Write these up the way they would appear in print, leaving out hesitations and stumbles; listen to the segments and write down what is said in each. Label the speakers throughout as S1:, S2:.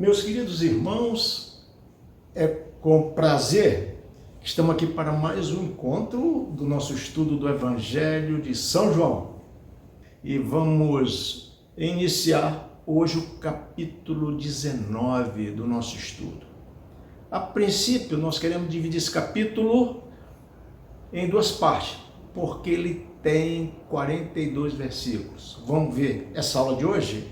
S1: Meus queridos irmãos, é com prazer que estamos aqui para mais um encontro do nosso estudo do Evangelho de São João. E vamos iniciar hoje o capítulo 19 do nosso estudo. A princípio, nós queremos dividir esse capítulo em duas partes, porque ele tem 42 versículos. Vamos ver essa aula de hoje?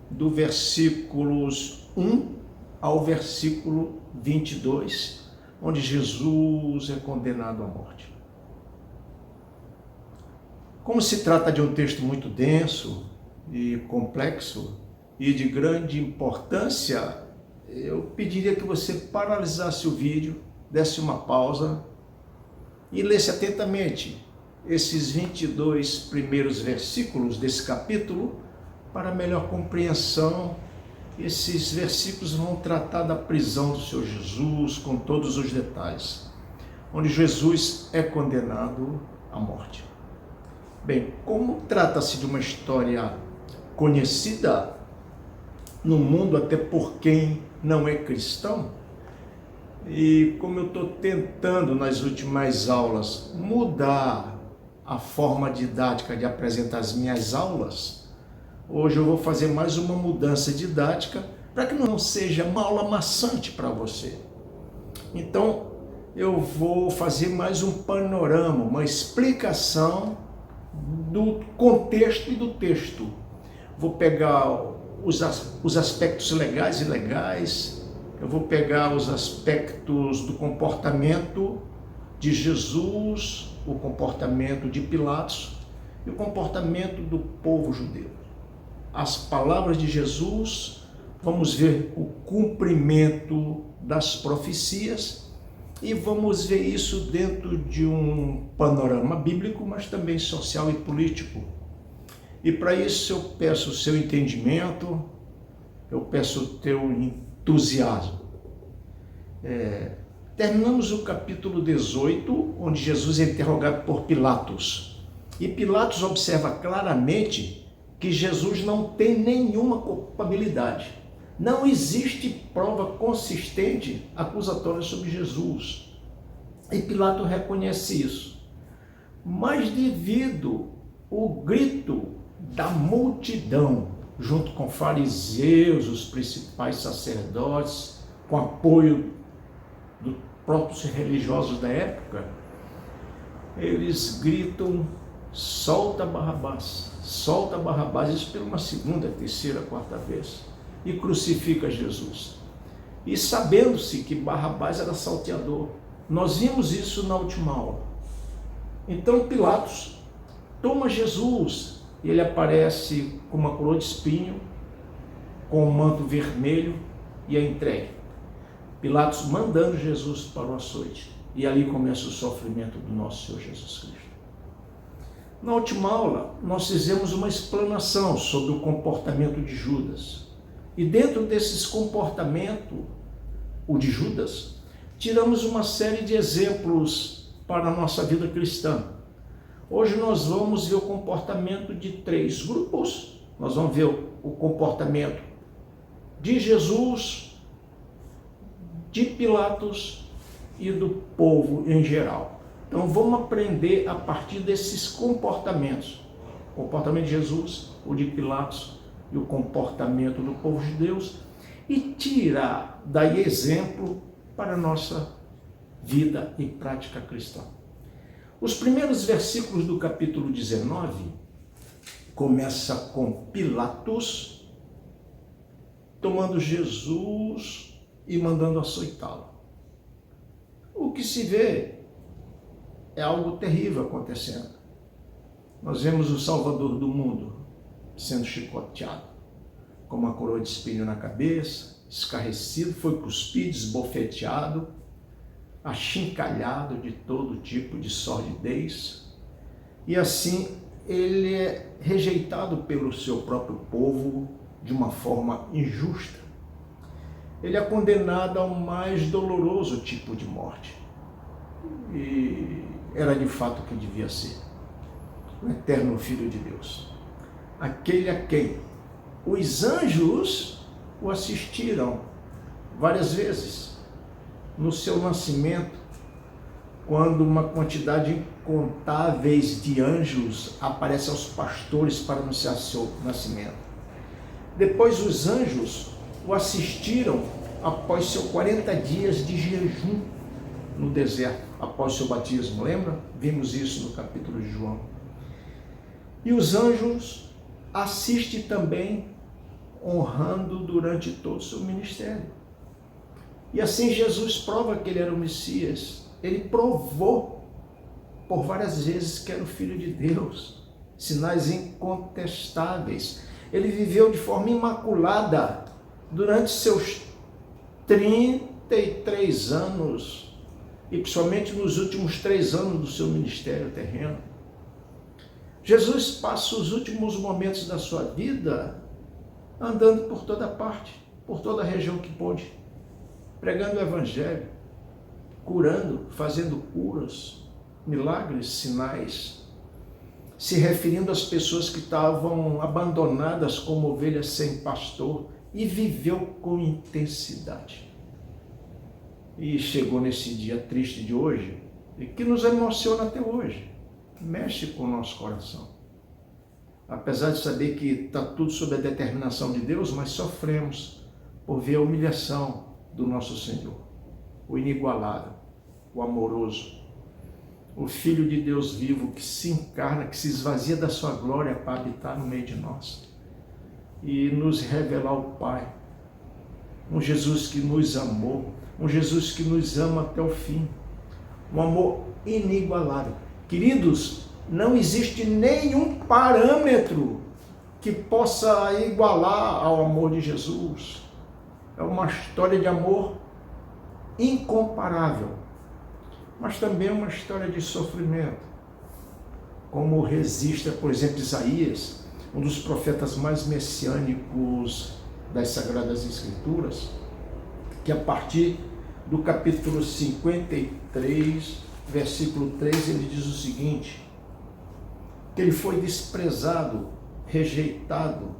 S1: Do versículos 1 ao versículo 22, onde Jesus é condenado à morte. Como se trata de um texto muito denso e complexo e de grande importância, eu pediria que você paralisasse o vídeo, desse uma pausa e lesse atentamente esses 22 primeiros versículos desse capítulo. Para melhor compreensão, esses versículos vão tratar da prisão do Senhor Jesus com todos os detalhes, onde Jesus é condenado à morte. Bem, como trata-se de uma história conhecida no mundo até por quem não é cristão, e como eu estou tentando nas últimas aulas mudar a forma didática de apresentar as minhas aulas, hoje eu vou fazer mais uma mudança didática para que não seja uma aula maçante para você. Então, eu vou fazer mais um panorama, uma explicação do contexto e do texto. Vou pegar os aspectos legais e ilegais, eu vou pegar os aspectos do comportamento de Jesus, o comportamento de Pilatos e o comportamento do povo judeu. As palavras de Jesus, vamos ver o cumprimento das profecias e vamos ver isso dentro de um panorama bíblico, mas também social e político. E para isso eu peço o seu entendimento, eu peço o teu entusiasmo. Terminamos o capítulo 18, onde Jesus é interrogado por Pilatos. E Pilatos observa claramente que Jesus não tem nenhuma culpabilidade. Não existe prova consistente acusatória sobre Jesus. E Pilatos reconhece isso. Mas devido ao grito da multidão, junto com fariseus, os principais sacerdotes, com apoio dos próprios religiosos da época, eles gritam: solta Barrabás, isso pela uma segunda, terceira, quarta vez, e crucifica Jesus. E sabendo-se que Barrabás era salteador, nós vimos isso na última aula. Então Pilatos toma Jesus, e ele aparece com uma coroa de espinho, com um manto vermelho, e é entregue. Pilatos mandando Jesus para o açoite, e ali começa o sofrimento do nosso Senhor Jesus Cristo. Na última aula, nós fizemos uma explanação sobre o comportamento de Judas. E dentro desses comportamentos, o de Judas, tiramos uma série de exemplos para a nossa vida cristã. Hoje nós vamos ver o comportamento de três grupos. Nós vamos ver o comportamento de Jesus, de Pilatos e do povo em geral. Então vamos aprender a partir desses comportamentos. O comportamento de Jesus, o de Pilatos e o comportamento do povo judeu, e tirar daí exemplo para a nossa vida e prática cristã. Os primeiros versículos do capítulo 19 começa com Pilatos tomando Jesus e mandando açoitá-lo. O que se vê é algo terrível acontecendo. Nós vemos o Salvador do mundo sendo chicoteado, com uma coroa de espinho na cabeça, escarrecido, foi cuspido, esbofeteado, achincalhado de todo tipo de sordidez. E assim ele é rejeitado pelo seu próprio povo de uma forma injusta. Ele é condenado ao mais doloroso tipo de morte. E era de fato o que devia ser: o eterno Filho de Deus, aquele a quem os anjos o assistiram várias vezes no seu nascimento, quando uma quantidade incontáveis de anjos aparece aos pastores para anunciar seu nascimento. Depois os anjos o assistiram após seus 40 dias de jejum no deserto, após seu batismo, lembra? Vimos isso no capítulo de João. E os anjos assistem também, honrando durante todo o seu ministério. E assim Jesus prova que ele era o Messias. Ele provou por várias vezes que era o Filho de Deus. Sinais incontestáveis. Ele viveu de forma imaculada durante seus 33 anos, e principalmente nos últimos 3 anos do seu ministério terreno. Jesus passa os últimos momentos da sua vida andando por toda parte, por toda a região que pôde, pregando o Evangelho, curando, fazendo curas, milagres, sinais, se referindo às pessoas que estavam abandonadas como ovelhas sem pastor, e viveu com intensidade. E chegou nesse dia triste de hoje, e que nos emociona até hoje, mexe com o nosso coração. Apesar de saber que está tudo sob a determinação de Deus, mas sofremos por ver a humilhação do nosso Senhor, o inigualável, o amoroso, o Filho de Deus vivo que se encarna, que se esvazia da sua glória para habitar no meio de nós e nos revelar o Pai. Um Jesus que nos amou, um Jesus que nos ama até o fim, um amor inigualável. Queridos, não existe nenhum parâmetro que possa igualar ao amor de Jesus. É uma história de amor incomparável, mas também uma história de sofrimento, como registra, por exemplo, Isaías, um dos profetas mais messiânicos das Sagradas Escrituras, que a partir do capítulo 53, versículo 3, ele diz o seguinte, que ele foi desprezado, rejeitado,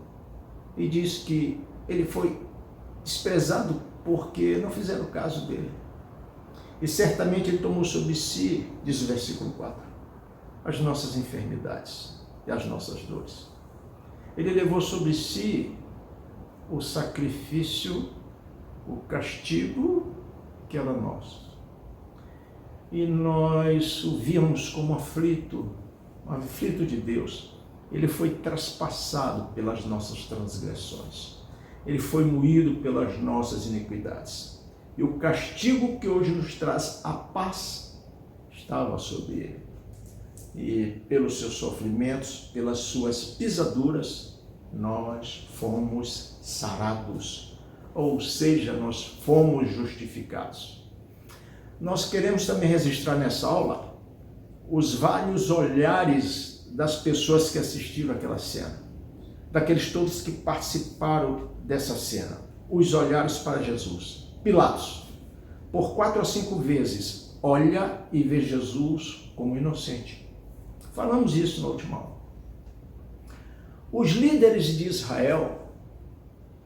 S1: e diz que ele foi desprezado porque não fizeram caso dele. E certamente ele tomou sobre si, diz o versículo 4, as nossas enfermidades e as nossas dores. Ele levou sobre si o sacrifício, o castigo que era nosso. E nós o víamos como aflito de Deus. Ele foi traspassado pelas nossas transgressões. Ele foi moído pelas nossas iniquidades. E o castigo que hoje nos traz a paz estava sobre ele. E pelos seus sofrimentos, pelas suas pisaduras, nós fomos sarados. Ou seja, nós fomos justificados. Nós queremos também registrar nessa aula os vários olhares das pessoas que assistiram àquela cena, daqueles todos que participaram dessa cena, os olhares para Jesus. Pilatos, por 4 a 5 vezes, olha e vê Jesus como inocente. Falamos isso na última aula. Os líderes de Israel,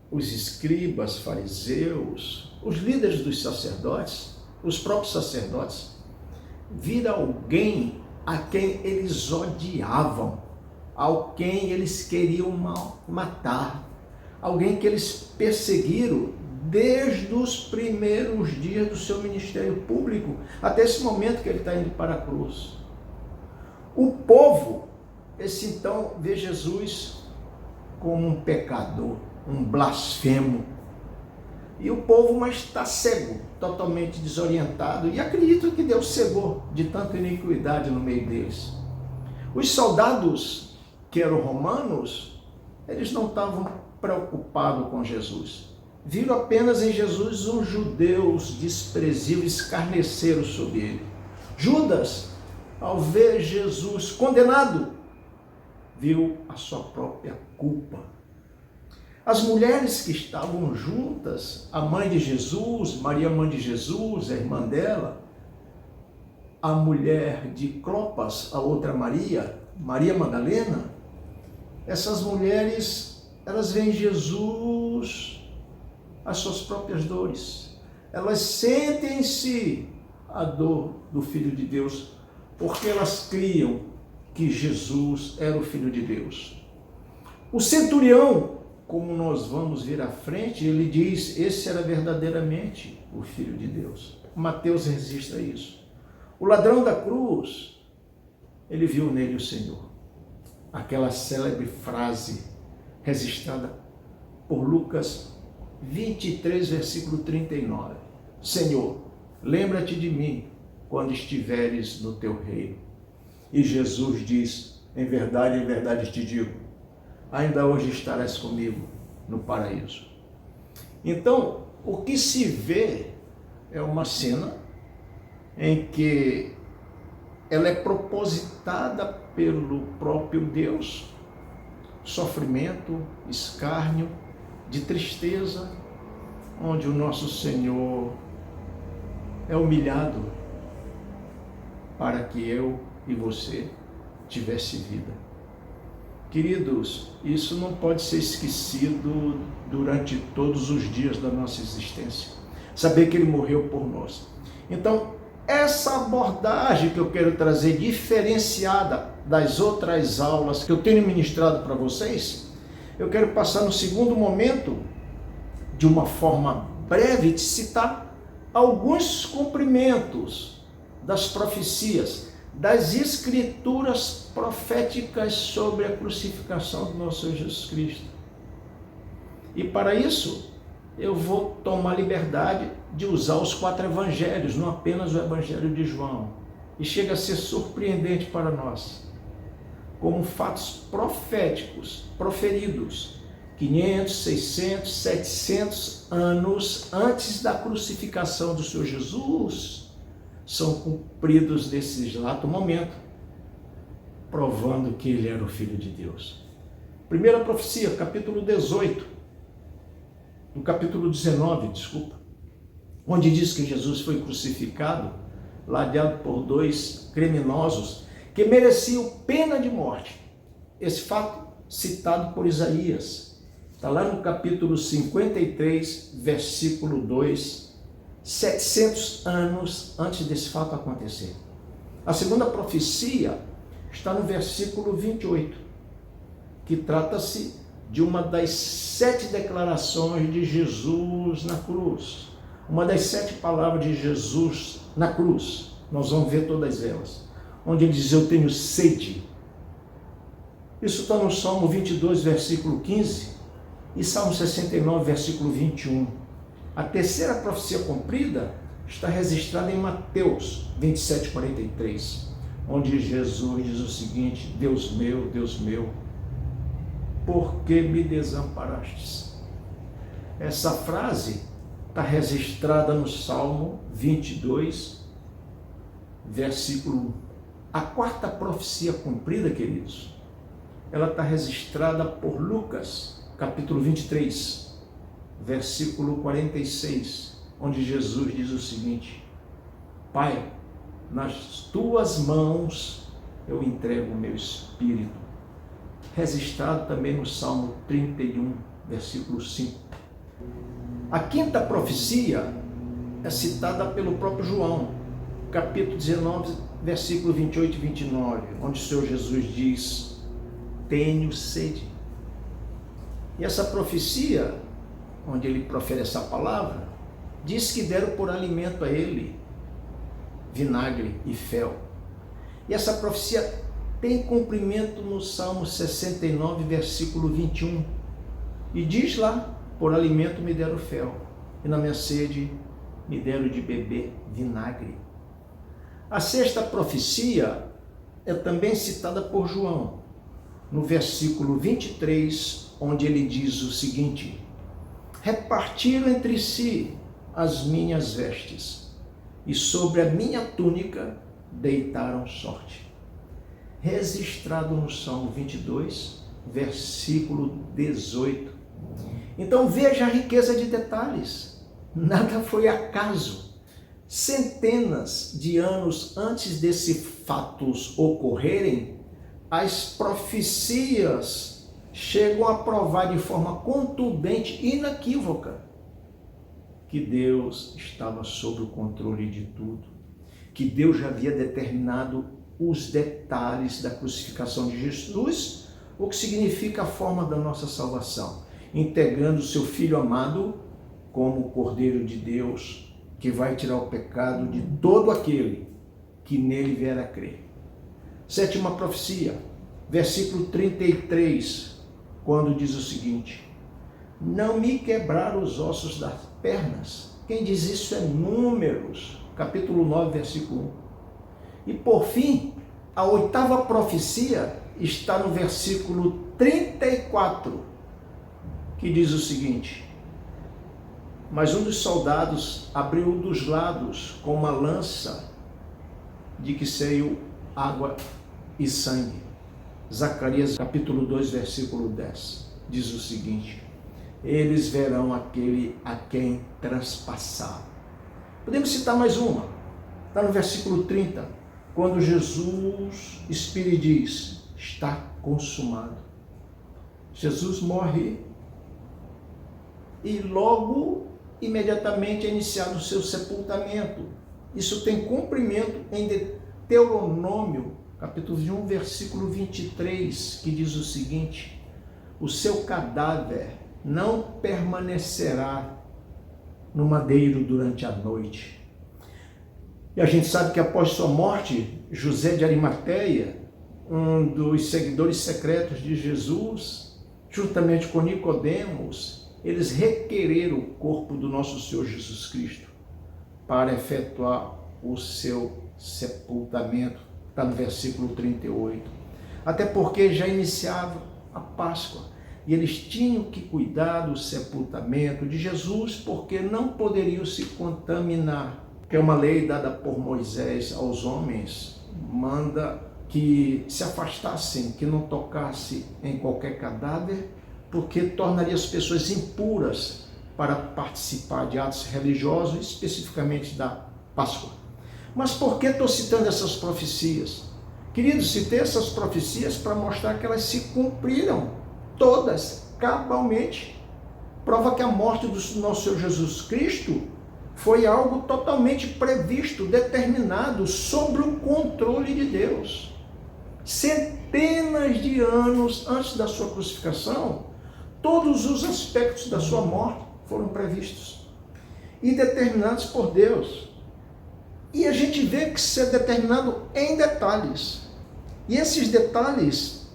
S1: os escribas, fariseus, os líderes dos sacerdotes, os próprios sacerdotes, viram alguém a quem eles odiavam, a quem eles queriam matar, alguém que eles perseguiram desde os primeiros dias do seu ministério público, até esse momento que ele está indo para a cruz. O povo, esse então, vê Jesus como um pecador, um blasfemo. E o povo, mas está cego, totalmente desorientado, e acredito que Deus cegou de tanta iniquidade no meio deles. Os soldados, que eram romanos, eles não estavam preocupados com Jesus. Viram apenas em Jesus um judeu desprezível, escarneceram sobre ele. Judas, ao ver Jesus condenado, viu a sua própria culpa. As mulheres que estavam juntas, a mãe de Jesus, Maria, mãe de Jesus, a irmã dela, a mulher de Clopas, a outra Maria, Maria Madalena, essas mulheres, elas veem Jesus as suas próprias dores. Elas sentem em si a dor do Filho de Deus, porque elas criam que Jesus era o Filho de Deus. O centurião, como nós vamos ver à frente, ele diz, esse era verdadeiramente o Filho de Deus. Mateus registra isso. O ladrão da cruz, ele viu nele o Senhor. Aquela célebre frase registrada por Lucas 23, versículo 39. Senhor, lembra-te de mim quando estiveres no teu reino. E Jesus diz, em verdade te digo, ainda hoje estarás comigo no paraíso. Então, o que se vê é uma cena em que ela é propositada pelo próprio Deus, sofrimento, escárnio, de tristeza, onde o nosso Senhor é humilhado para que eu e você tivesse vida. Queridos, isso não pode ser esquecido durante todos os dias da nossa existência. Saber que Ele morreu por nós. Então, essa abordagem que eu quero trazer, diferenciada das outras aulas que eu tenho ministrado para vocês, eu quero passar no segundo momento, de uma forma breve, de citar alguns cumprimentos das profecias, das escrituras proféticas sobre a crucificação do nosso Senhor Jesus Cristo. E para isso, eu vou tomar liberdade de usar os 4 evangelhos, não apenas o evangelho de João. E chega a ser surpreendente para nós, como fatos proféticos, proferidos 500, 600, 700 anos antes da crucificação do Senhor Jesus, são cumpridos nesse exato momento, provando que Ele era o Filho de Deus. Primeira profecia, capítulo 18, no capítulo 19, onde diz que Jesus foi crucificado, ladeado por 2 criminosos que mereciam pena de morte. Esse fato citado por Isaías, está lá no capítulo 53, versículo 2, 700 anos antes desse fato acontecer. A segunda profecia está no versículo 28, que trata-se de uma das 7 declarações de Jesus na cruz. Uma das 7 palavras de Jesus na cruz. Nós vamos ver todas elas. Onde ele diz, eu tenho sede. Isso está no Salmo 22, versículo 15 e Salmo 69, versículo 21. A terceira profecia cumprida está registrada em Mateus 27, 43, onde Jesus diz o seguinte, Deus meu, por que me desamparastes? Essa frase está registrada no Salmo 22, versículo 1. A quarta profecia cumprida, queridos, ela está registrada por Lucas, capítulo 23, versículo 46, onde Jesus diz o seguinte, Pai, nas tuas mãos eu entrego o meu espírito. Registrado também no Salmo 31, versículo 5. A quinta profecia é citada pelo próprio João, capítulo 19, versículo 28 e 29, onde o Senhor Jesus diz, tenho sede. E essa profecia, onde ele profere essa palavra, diz que deram por alimento a ele vinagre e fel. E essa profecia tem cumprimento no Salmo 69, versículo 21. E diz lá, por alimento me deram fel, e na minha sede me deram de beber vinagre. A sexta profecia é também citada por João, no versículo 23, onde ele diz o seguinte, repartiram entre si as minhas vestes, e sobre a minha túnica deitaram sorte. Registrado no Salmo 22, versículo 18. Então veja a riqueza de detalhes, nada foi acaso. Centenas de anos antes desses fatos ocorrerem, as profecias chegam a provar de forma contundente e inequívoca que Deus estava sob o controle de tudo, que Deus já havia determinado os detalhes da crucificação de Jesus, o que significa a forma da nossa salvação, integrando o seu Filho amado como o Cordeiro de Deus, que vai tirar o pecado de todo aquele que nele vier a crer. Sétima profecia, versículo 33, quando diz o seguinte: não me quebraram os ossos das pernas. Quem diz isso é Números, capítulo 9, versículo 1. E por fim, a oitava profecia está no versículo 34, que diz o seguinte: mas um dos soldados abriu um dos lados com uma lança, de que saiu água e sangue. Zacarias capítulo 2, versículo 10, diz o seguinte: eles verão aquele a quem traspassaram. Podemos citar mais uma, está no versículo 30, quando Jesus expira e diz: está consumado. Jesus morre e logo, imediatamente, é iniciado o seu sepultamento. Isso tem cumprimento em Deuteronômio, capítulo 1, versículo 23, que diz o seguinte: o seu cadáver não permanecerá no madeiro durante a noite. E a gente sabe que após sua morte, José de Arimateia, um dos seguidores secretos de Jesus, juntamente com Nicodemos, eles requereram o corpo do nosso Senhor Jesus Cristo para efetuar o seu sepultamento. Está no versículo 38. Até porque já iniciava a Páscoa e eles tinham que cuidar do sepultamento de Jesus, porque não poderiam se contaminar. Que é uma lei dada por Moisés aos homens, manda que se afastassem, que não tocasse em qualquer cadáver, porque tornaria as pessoas impuras para participar de atos religiosos, especificamente da Páscoa. Mas por que estou citando essas profecias? Queridos, citei essas profecias para mostrar que elas se cumpriram, todas, cabalmente. Prova que a morte do nosso Senhor Jesus Cristo foi algo totalmente previsto, determinado, sob o controle de Deus. Centenas de anos antes da sua crucificação, todos os aspectos da sua morte foram previstos e determinados por Deus. E a gente vê que isso é determinado em detalhes. E esses detalhes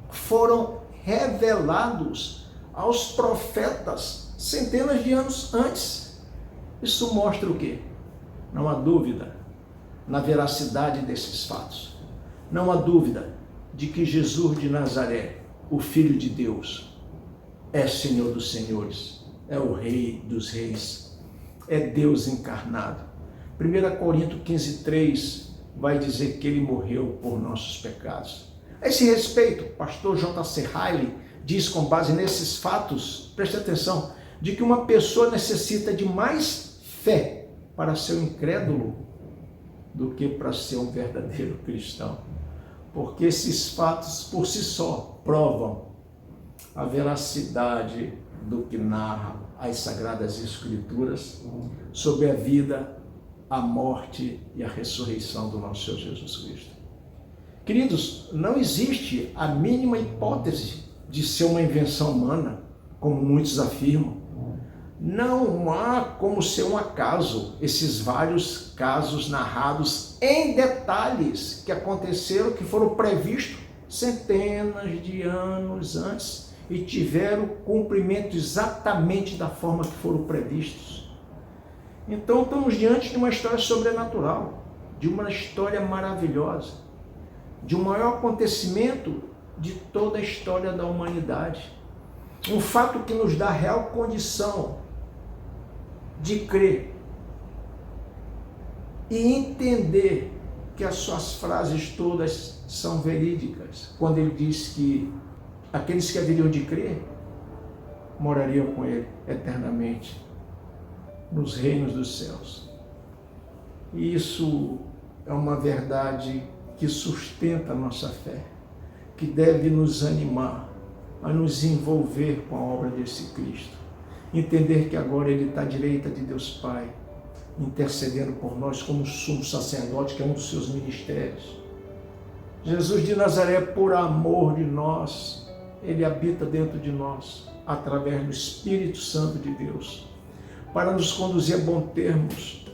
S1: foram revelados aos profetas centenas de anos antes. Isso mostra o quê? Não há dúvida na veracidade desses fatos. Não há dúvida de que Jesus de Nazaré, o Filho de Deus, é Senhor dos senhores, é o Rei dos reis, é Deus encarnado. 1 Coríntios 15:3 vai dizer que ele morreu por nossos pecados. A esse respeito, o pastor J.C. Riley diz, com base nesses fatos, preste atenção, de que uma pessoa necessita de mais fé para ser um incrédulo do que para ser um verdadeiro cristão. Porque esses fatos por si só provam a veracidade do que narra as Sagradas Escrituras sobre a vida, a morte e a ressurreição do nosso Senhor Jesus Cristo. Queridos, não existe a mínima hipótese de ser uma invenção humana, como muitos afirmam. Não há como ser um acaso esses vários casos narrados em detalhes que aconteceram, que foram previstos centenas de anos antes e tiveram cumprimento exatamente da forma que foram previstos. Então estamos diante de uma história sobrenatural, de uma história maravilhosa, de um maior acontecimento de toda a história da humanidade. Um fato que nos dá real condição de crer e entender que as suas frases todas são verídicas, quando ele diz que aqueles que haveriam de crer morariam com ele eternamente nos reinos dos céus. E isso é uma verdade que sustenta a nossa fé, que deve nos animar a nos envolver com a obra desse Cristo entender que agora Ele está à direita de Deus Pai, intercedendo por nós como sumo sacerdote, que é um dos seus ministérios. Jesus de Nazaré, por amor de nós, Ele habita dentro de nós, através do Espírito Santo de Deus, para nos conduzir a bom termos,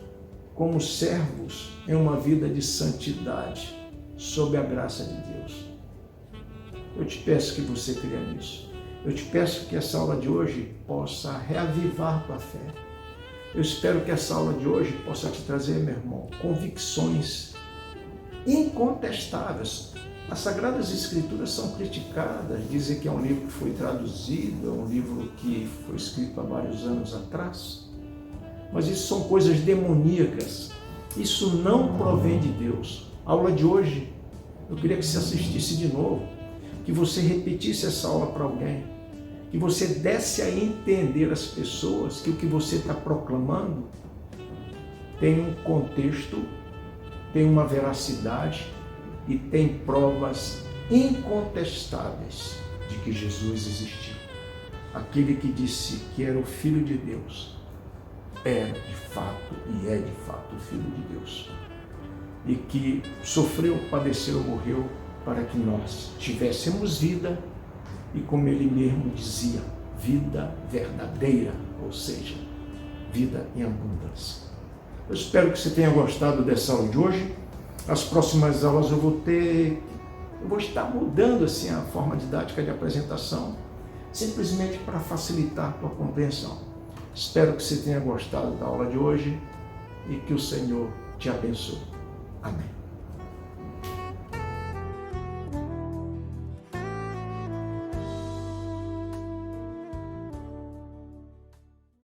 S1: como servos em uma vida de santidade, sob a graça de Deus. Eu te peço que você creia nisso. Eu te peço que essa aula de hoje possa reavivar tua fé. Eu espero que essa aula de hoje possa te trazer, meu irmão, convicções incontestáveis. As Sagradas Escrituras são criticadas, dizem que é um livro que foi traduzido, é um livro que foi escrito há vários anos atrás. Mas isso são coisas demoníacas. Isso não provém de Deus. A aula de hoje, eu queria que você assistisse de novo, que você repetisse essa aula para alguém, que você desse a entender às pessoas que o que você está proclamando tem um contexto, tem uma veracidade e tem provas incontestáveis de que Jesus existiu. Aquele que disse que era o Filho de Deus, era de fato e é de fato o Filho de Deus. E que sofreu, padeceu, morreu para que nós tivéssemos vida e, como ele mesmo dizia, vida verdadeira, ou seja, vida em abundância. Eu espero que você tenha gostado dessa aula de hoje. As próximas aulas eu vou estar mudando assim a forma didática de apresentação, simplesmente para facilitar a tua compreensão. Espero que você tenha gostado da aula de hoje e que o Senhor te abençoe. Amém.